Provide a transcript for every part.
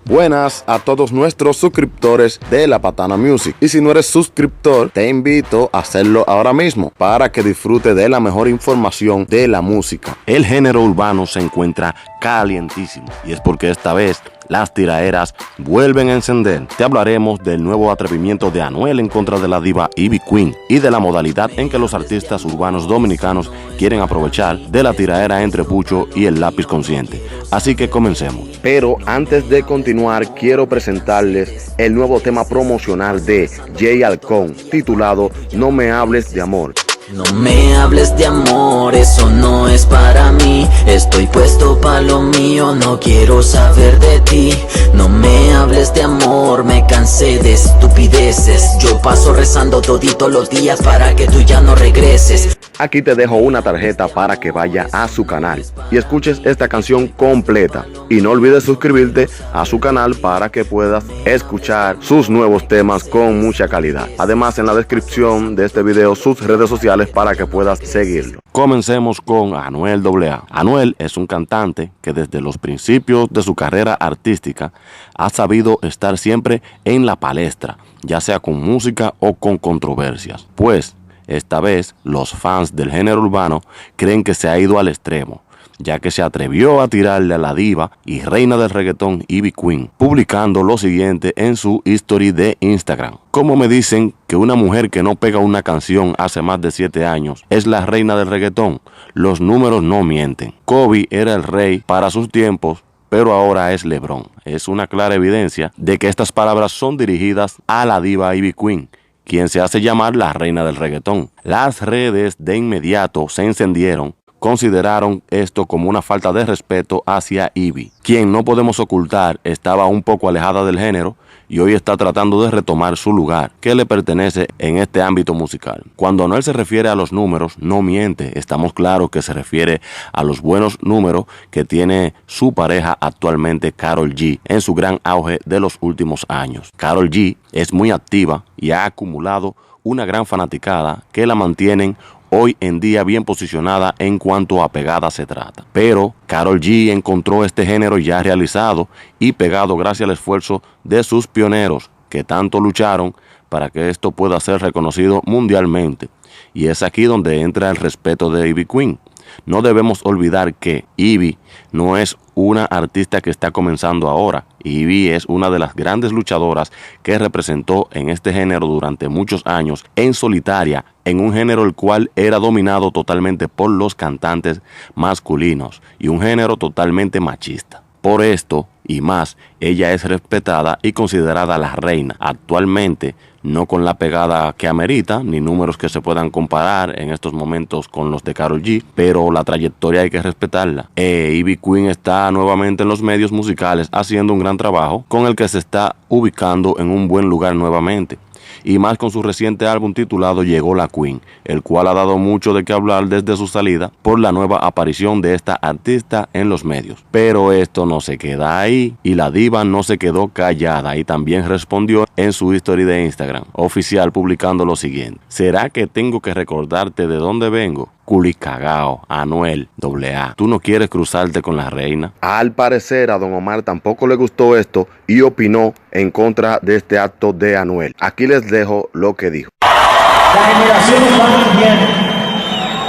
Buenas a todos nuestros suscriptores de La Patana Music. Y si no eres suscriptor, te invito a hacerlo ahora mismo para que disfrute de la mejor información de la música. El género urbano se encuentra calientísimo y es porque esta vez las tiraderas vuelven a encender. Te hablaremos del nuevo atrevimiento de Anuel en contra de la diva Ivy Queen y de la modalidad en que los artistas urbanos dominicanos quieren aprovechar de la tiradera entre Pucho y el lápiz consciente. Así que comencemos. Pero antes de continuar, quiero presentarles el nuevo tema promocional de Jay Alcón, titulado No me hables de amor. No me hables de amor, eso no es para mí. Estoy puesto pa' lo mío, no quiero saber de ti. No me hables de amor, me cansé de estupideces. Yo paso rezando todito los días para que tú ya no regreses. Aquí te dejo una tarjeta para que vaya a su canal y escuches esta canción completa. Y no olvides suscribirte a su canal para que puedas escuchar sus nuevos temas con mucha calidad. Además, en la descripción de este video sus redes sociales para que puedas seguirlo. Comencemos con Anuel AA. Anuel es un cantante que desde los principios de su carrera artística ha sabido estar siempre en la palestra, ya sea con música o con controversias. Pues esta vez los fans del género urbano creen que se ha ido al extremo, ya que se atrevió a tirarle a la diva y reina del reggaetón Ivy Queen, publicando lo siguiente en su history de Instagram. ¿Cómo me dicen que una mujer que no pega una canción hace más de 7 años es la reina del reggaetón? Los números no mienten. Kobe era el rey para sus tiempos, pero ahora es LeBron. Es una clara evidencia de que estas palabras son dirigidas a la diva Ivy Queen, quien se hace llamar la reina del reggaetón. Las redes de inmediato se encendieron. Consideraron esto como una falta de respeto hacia Ivy, quien no podemos ocultar estaba un poco alejada del género y hoy está tratando de retomar su lugar que le pertenece en este ámbito musical. Cuando Anuel se refiere a los números, no miente. Estamos claros que se refiere a los buenos números que tiene su pareja actualmente, Karol G, en su gran auge de los últimos años. Karol G es muy activa y ha acumulado una gran fanaticada que la mantienen hoy en día bien posicionada en cuanto a pegada se trata. Pero Karol G encontró este género ya realizado y pegado gracias al esfuerzo de sus pioneros que tanto lucharon para que esto pueda ser reconocido mundialmente. Y es aquí donde entra el respeto de Ivy Queen. No debemos olvidar que Ivy no es una artista que está comenzando ahora. Ivy es una de las grandes luchadoras que representó en este género durante muchos años en solitaria, en un género el cual era dominado totalmente por los cantantes masculinos y un género totalmente machista. Por esto y más, ella es respetada y considerada la reina. Actualmente, no con la pegada que amerita, ni números que se puedan comparar en estos momentos con los de Karol G, pero la trayectoria hay que respetarla. Ivy Queen está nuevamente en los medios musicales haciendo un gran trabajo con el que se está ubicando en un buen lugar nuevamente. Y más con su reciente álbum titulado Llegó la Queen, el cual ha dado mucho de qué hablar desde su salida por la nueva aparición de esta artista en los medios. Pero esto no se queda ahí y la diva no se quedó callada y también respondió en su history de Instagram oficial publicando lo siguiente: ¿será que tengo que recordarte de dónde vengo? Culicagao, Anuel AA. ¿Tú no quieres cruzarte con la reina? Al parecer a Don Omar tampoco le gustó esto y opinó en contra de este acto de Anuel. Aquí les dejo lo que dijo. Las generaciones van y vienen,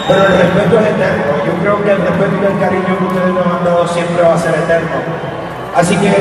pero el respeto es eterno. Yo creo que el respeto y el cariño que ustedes nos han dado siempre va a ser eterno. Así que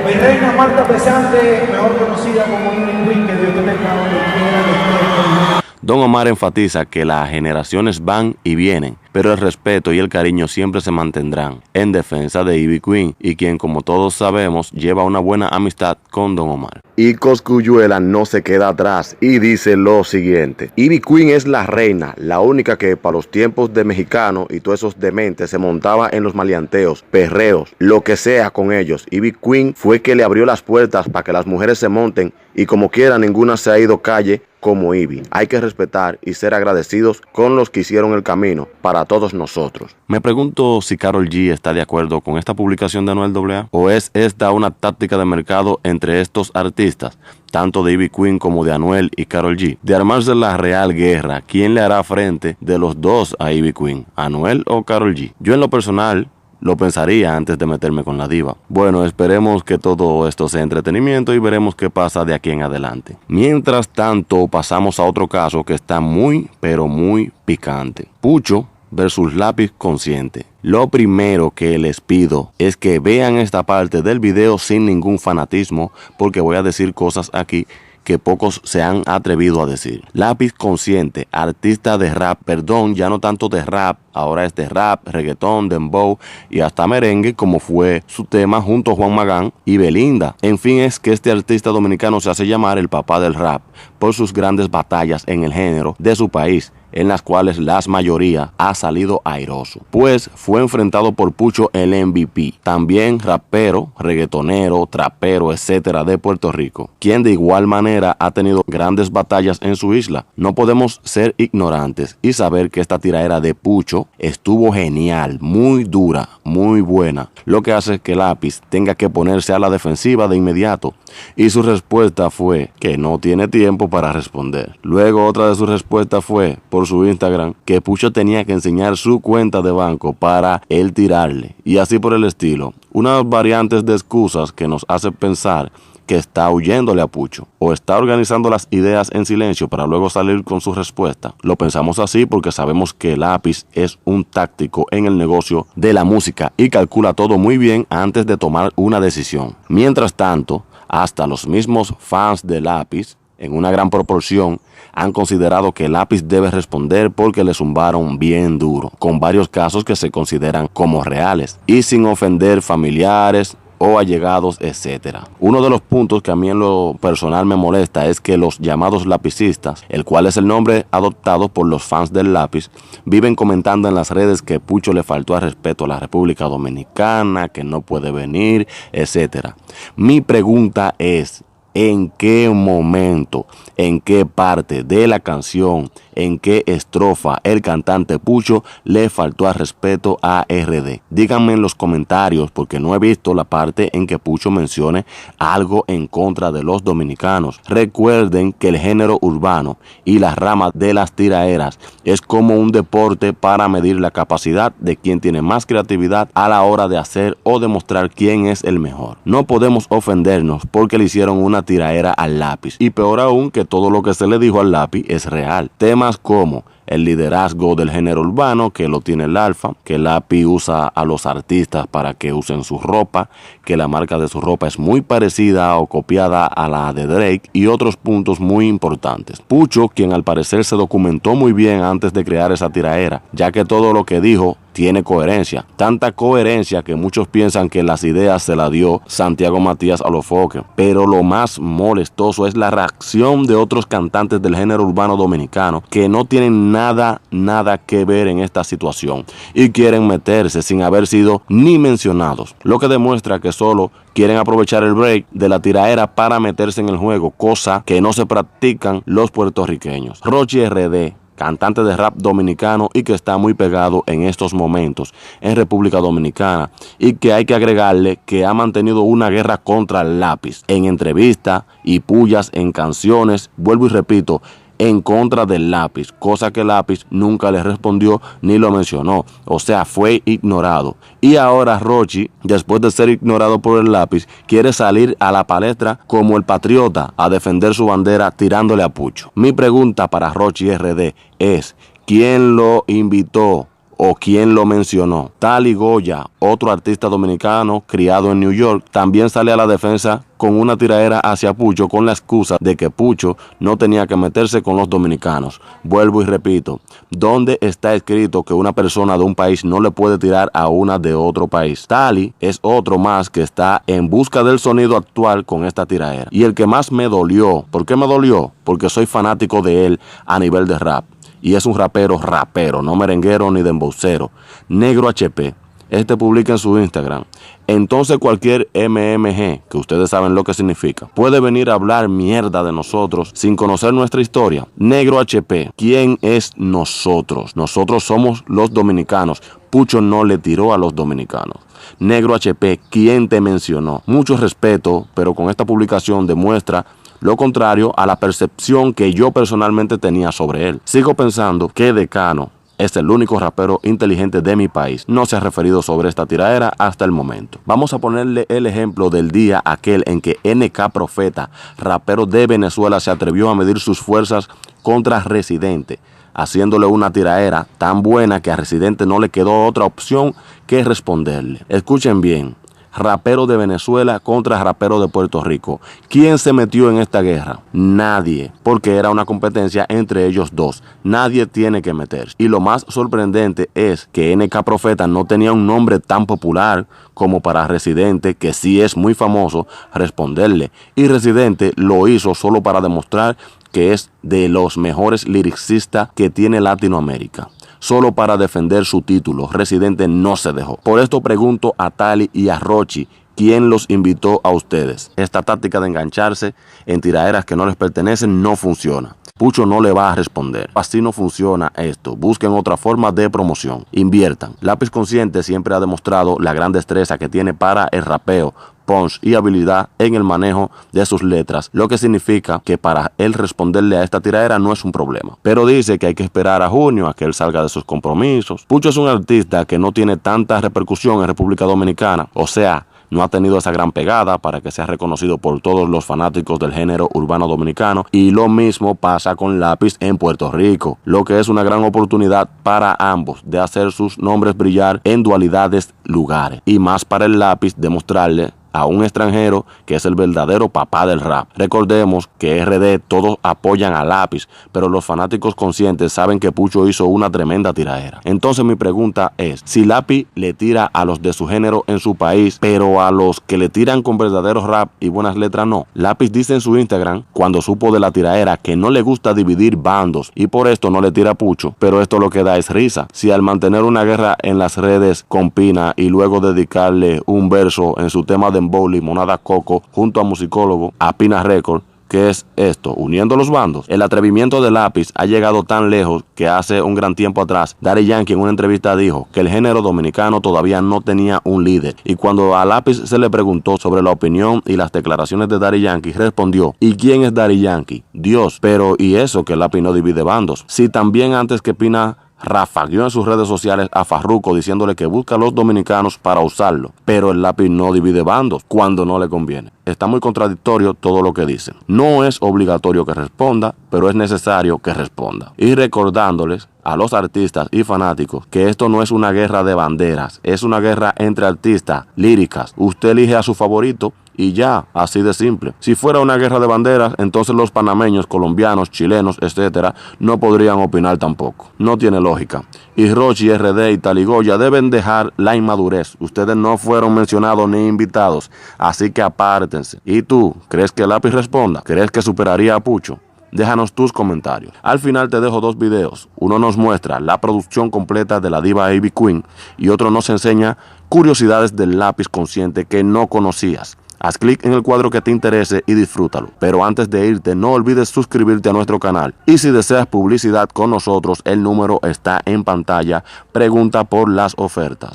mi reina Marta Pesante, mejor conocida como Ivy Queen, que Dios te tenga donde quiera. Don Omar enfatiza que las generaciones van y vienen, pero el respeto y el cariño siempre se mantendrán, en defensa de Ivy Queen, y quien, como todos sabemos, lleva una buena amistad con Don Omar. Y Cosculluela no se queda atrás y dice lo siguiente: Ivy Queen es la reina, la única que para los tiempos de mexicano y todos esos dementes se montaba en los maleanteos, perreos, lo que sea con ellos. Ivy Queen fue que le abrió las puertas para que las mujeres se monten y como quiera ninguna se ha ido calle como Ivy. Hay que respetar y ser agradecidos con los que hicieron el camino para todos nosotros. Me pregunto si Karol G está de acuerdo con esta publicación de Anuel AA, o es esta una táctica de mercado entre estos artistas, tanto de Ivy Queen como de Anuel y Karol G, de armarse la real guerra. ¿Quién le hará frente de los dos a Ivy Queen, Anuel o Karol G? Yo en lo personal Lo pensaría antes de meterme con la diva. Bueno, esperemos que todo esto sea entretenimiento y veremos qué pasa de aquí en adelante. Mientras tanto, pasamos a otro caso que está muy, pero muy picante. Pucho versus Lápiz Consciente. Lo primero que les pido es que vean esta parte del video sin ningún fanatismo, porque voy a decir cosas aquí que pocos se han atrevido a decir. Lápiz Consciente, artista de rap, perdón, ya no tanto de rap, ahora es de rap, reggaetón, dembow y hasta merengue, como fue su tema junto a Juan Magán y Belinda. En fin, es que este artista dominicano se hace llamar el papá del rap por sus grandes batallas en el género de su país, en las cuales la mayoría ha salido airoso, pues fue enfrentado por Pucho el MVP, también rapero, reggaetonero, trapero, etcétera de Puerto Rico, quien de igual manera ha tenido grandes batallas en su isla. No podemos ser ignorantes y saber que esta tiraera de Pucho estuvo genial, muy dura, muy buena, lo que hace que Lápiz tenga que ponerse a la defensiva de inmediato, y su respuesta fue que no tiene tiempo para responder. Luego otra de sus respuestas fue por su Instagram que Pucho tenía que enseñar su cuenta de banco para él tirarle, y así por el estilo. Unas variantes de excusas que nos hacen pensar que está huyéndole a Pucho o está organizando las ideas en silencio para luego salir con su respuesta. Lo pensamos así porque sabemos que Lápiz es un táctico en el negocio de la música y calcula todo muy bien antes de tomar una decisión. Mientras tanto, hasta los mismos fans de Lápiz, en una gran proporción, han considerado que Lápiz debe responder porque le zumbaron bien duro, con varios casos que se consideran como reales y sin ofender familiares o allegados, etcétera. Uno de los puntos que a mí en lo personal me molesta es que los llamados lapicistas, el cual es el nombre adoptado por los fans del Lápiz, viven comentando en las redes que Pucho le faltó al respeto a la República Dominicana, que no puede venir, etcétera. Mi pregunta es: ¿en qué momento, en qué parte de la canción, en qué estrofa el cantante Pucho le faltó al respeto a RD? Díganme en los comentarios, porque no he visto la parte en que Pucho mencione algo en contra de los dominicanos. Recuerden que el género urbano y la rama de las tiraeras es como un deporte para medir la capacidad de quien tiene más creatividad a la hora de hacer o demostrar quién es el mejor. No podemos ofendernos porque le hicieron una tiraera al Lápiz, y peor aún que todo lo que se le dijo al Lápiz es real. Temas como el liderazgo del género urbano, que lo tiene el Alfa, que el Lápiz usa a los artistas para que usen su ropa, que la marca de su ropa es muy parecida o copiada a la de Drake, y otros puntos muy importantes. Pucho, quien al parecer se documentó muy bien antes de crear esa tiraera, ya que todo lo que dijo tiene coherencia, tanta coherencia que muchos piensan que las ideas se las dio Santiago Matías Alofoque, pero lo más molestoso es la reacción de otros cantantes del género urbano dominicano que no tienen nada que ver en esta situación y quieren meterse sin haber sido ni mencionados, lo que demuestra que solo quieren aprovechar el break de la tiraera para meterse en el juego, cosa que no se practican los puertorriqueños. Rochi RD, cantante de rap dominicano y que está muy pegado en estos momentos en República Dominicana, y que hay que agregarle que ha mantenido una guerra contra el Lápiz en entrevistas y pullas en canciones, vuelvo y repito, en contra del Lápiz, cosa que el Lápiz nunca le respondió ni lo mencionó, o sea, fue ignorado. Y ahora Rochi, después de ser ignorado por el Lápiz, quiere salir a la palestra como el patriota a defender su bandera tirándole a Pucho. Mi pregunta para Rochi RD es: ¿quién lo invitó o quién lo mencionó? Tali Goya, otro artista dominicano criado en New York, también sale a la defensa con una tiraera hacia Pucho con la excusa de que Pucho no tenía que meterse con los dominicanos. Vuelvo y repito, ¿dónde está escrito que una persona de un país no le puede tirar a una de otro país? Tali es otro más que está en busca del sonido actual con esta tiraera. Y el que más me dolió, ¿por qué me dolió? Porque soy fanático de él a nivel de rap. Y es un rapero, no merenguero ni dembowcero. Negro HP. Este publica en su Instagram: entonces cualquier MMG, que ustedes saben lo que significa, puede venir a hablar mierda de nosotros sin conocer nuestra historia. Negro HP, ¿quién es nosotros? Nosotros somos los dominicanos. Pucho no le tiró a los dominicanos. Negro HP, ¿quién te mencionó? Mucho respeto, pero con esta publicación demuestra lo contrario a la percepción que yo personalmente tenía sobre él. Sigo pensando que Decano, es el único rapero inteligente de mi país. No se ha referido sobre esta tiradera hasta el momento. Vamos a ponerle el ejemplo del día aquel en que NK Profeta, rapero de Venezuela, se atrevió a medir sus fuerzas contra Residente, haciéndole una tiraera tan buena que a Residente no le quedó otra opción que responderle. Escuchen bien. Rapero de Venezuela contra rapero de Puerto Rico. ¿Quién se metió en esta guerra? Nadie, porque era una competencia entre ellos dos. Nadie tiene que meterse. Y lo más sorprendente es que NK Profeta no tenía un nombre tan popular como para Residente, que sí es muy famoso, responderle. Y Residente lo hizo solo para demostrar que es de los mejores lyricistas que tiene Latinoamérica. Solo para defender su título, Residente no se dejó. Por esto pregunto a Tali y a Rochi, ¿quién los invitó a ustedes? Esta táctica de engancharse en tiraderas que no les pertenecen no funciona. Pucho no le va a responder. Así no funciona esto. Busquen otra forma de promoción. Inviertan. Lápiz Consciente siempre ha demostrado la gran destreza que tiene para el rapeo, punch y habilidad en el manejo de sus letras, lo que significa que para él responderle a esta tiradera no es un problema. Pero dice que hay que esperar a junio a que él salga de sus compromisos. Pucho es un artista que no tiene tanta repercusión en República Dominicana, o sea, no ha tenido esa gran pegada para que sea reconocido por todos los fanáticos del género urbano dominicano, y lo mismo pasa con Lápiz en Puerto Rico, lo que es una gran oportunidad para ambos de hacer sus nombres brillar en dualidades lugares, y más para el Lápiz demostrarle a un extranjero que es el verdadero papá del rap. Recordemos que RD todos apoyan a Lápiz, pero los fanáticos conscientes saben que Pucho hizo una tremenda tiradera. Entonces mi pregunta es, si Lápiz le tira a los de su género en su país, pero a los que le tiran con verdaderos rap y buenas letras no. Lápiz dice en su Instagram, cuando supo de la tiradera, que no le gusta dividir bandos y por esto no le tira a Pucho, pero esto lo que da es risa. Si al mantener una guerra en las redes con Pina y luego dedicarle un verso en su tema de Limonada Coco junto a Musicólogo, a Pina Record, ¿qué es esto? ¿Uniendo los bandos? El atrevimiento de Lápiz ha llegado tan lejos que hace un gran tiempo atrás, Daddy Yankee en una entrevista dijo que el género dominicano todavía no tenía un líder. Y cuando a Lápiz se le preguntó sobre la opinión y las declaraciones de Daddy Yankee, respondió, ¿y quién es Daddy Yankee? Dios. Pero ¿y eso que Lápiz no divide bandos? Si también antes que Pina rafagueó en sus redes sociales a Farruko diciéndole que busca a los dominicanos para usarlo, pero el Lápiz no divide bandos cuando no le conviene. Está muy contradictorio todo lo que dicen. No es obligatorio que responda, pero es necesario que responda. Y recordándoles a los artistas y fanáticos que esto no es una guerra de banderas, es una guerra entre artistas líricas. Usted elige a su favorito y ya, así de simple. Si fuera una guerra de banderas, entonces los panameños, colombianos, chilenos, etcétera, no podrían opinar tampoco. No tiene lógica. Y Rochi, RD y Taligoya deben dejar la inmadurez. Ustedes no fueron mencionados ni invitados, así que apártense. ¿Y tú? ¿Crees que Lápiz responda? ¿Crees que superaría a Pucho? Déjanos tus comentarios. Al final te dejo dos videos. Uno nos muestra la producción completa de la diva Ivy Queen y otro nos enseña curiosidades del Lápiz Consciente que no conocías. Haz clic en el cuadro que te interese y disfrútalo. Pero antes de irte, no olvides suscribirte a nuestro canal. Y si deseas publicidad con nosotros, el número está en pantalla. Pregunta por las ofertas.